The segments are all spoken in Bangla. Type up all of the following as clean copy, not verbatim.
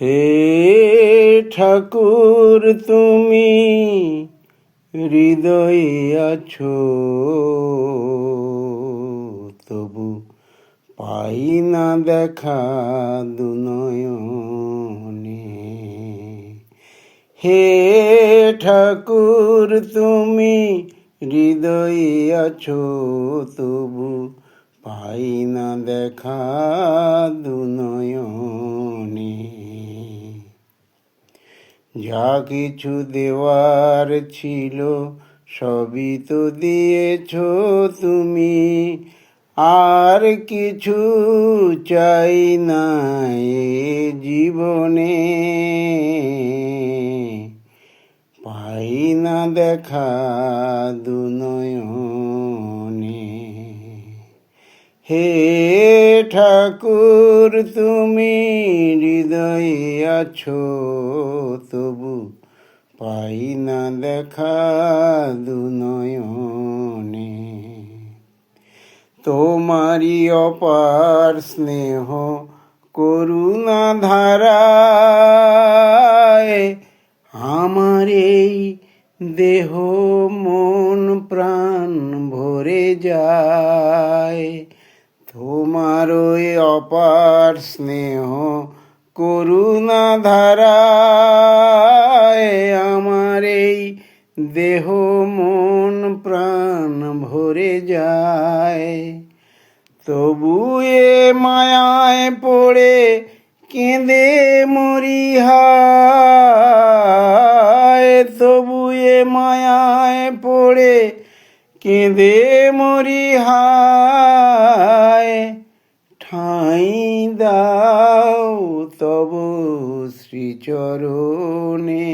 হে ঠাকুর তুমি হৃদয়ে আছো, তবু পাই না দেখা দুনয়নে। হে ঠাকুর তুমি হৃদয়ে আছো, তবু পাই না দেখা দুনয়নে। যা কিছু দেওয়ার ছিল সবই তো দিয়েছ তুমি, আর কিছু চাই না এ জীবনে। পাই না দেখা দুনয়নে। হে ঠাকুর তুমি হৃদয়ে আছো, তবু পাই না দেখা দুনয়নে। তোমারি অপার স্নেহ করুণা ধারায় আমার এই দেহ মন প্রাণ ভরে যায়। তোমার ওই অপার স্নেহ করুণা ধারায় আমার এই দেহ মন প্রাণ ভরে যায়। তবু এ মায়ায় পড়ে কেঁদে মরি হায়, তবু এ মায়ায় পড়ে কেঁদে মরি হায়। ঠাঁই দাও তব শ্রীচরণে,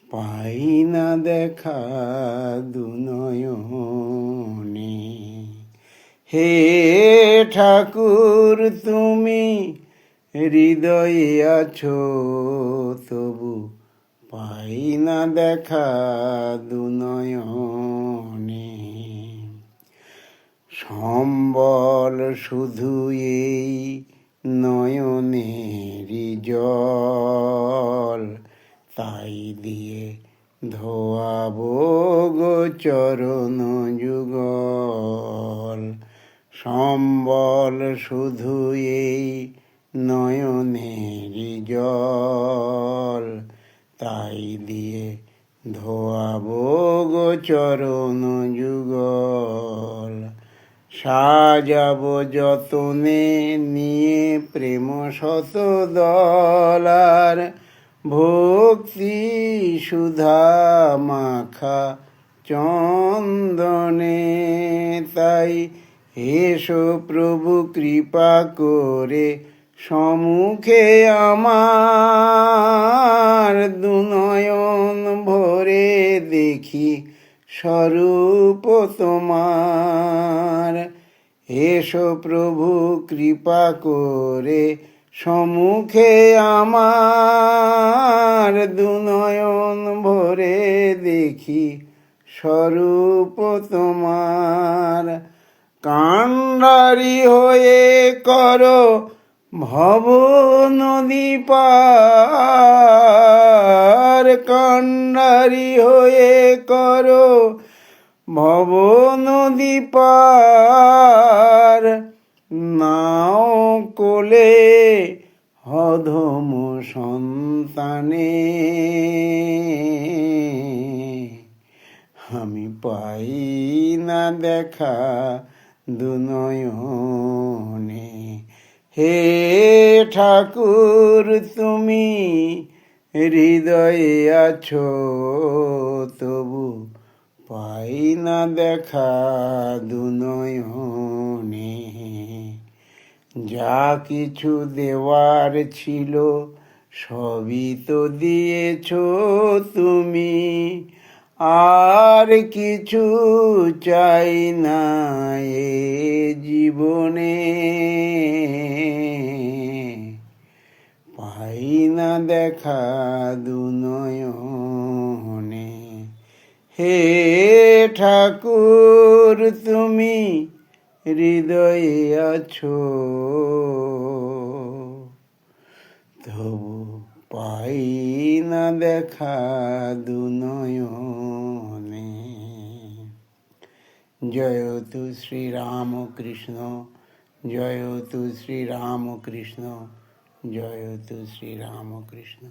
পাই না দেখা দুনয়নে। হে ঠাকুর তুমি হৃদয়ে আছো, তবু পাই না দেখা দুনয়নে। সম্বল শুধু এই নয়নেরই জল, তাই দিয়ে ধোয়াবো গো চরণ যুগল। সম্বল শুধু এই নয়নেরই জল, তাই দিয়ে ধোয়াবো গো চরণ যুগল। সাজাবো যতনে নিয়ে প্রেম শত দলার, ভক্তি সুধা মাখা চন্দনে। তাই এসো প্রভু কৃপা করে সম্মুখে আমার, দুনয়ন ভরে দেখি স্বরূপ তোমার। এসো প্রভু কৃপা করে সম্মুখে আমার, দুনয়ন ভরে দেখি স্বরূপ তোমার। কান্ডারি হয়ে করো ভব নদী পার, কান্ডারি হয়ে করো ভব নদী পার। নাও কোলে অধম সন্তানে, আমি পাই না দেখা দুনয়নে। হে ঠাকুর তুমি হৃদয়ে আছো, তবু পাই না দেখা দুনয়নে। যা কিছু দেওয়ার ছিল সবই তো দিয়েছ তুমি, আর কিছু চাই না এ জীবনে। পাই না দেখা দুনয়নে। হে ঠাকুর তুমি হৃদয়ে আছো, তবু পাই না দেখা দুনয়নে। জয়তু শ্রীরামকৃষ্ণ, জয়তু শ্রীরামকৃষ্ণ, জয়তু শ্রীরামকৃষ্ণ।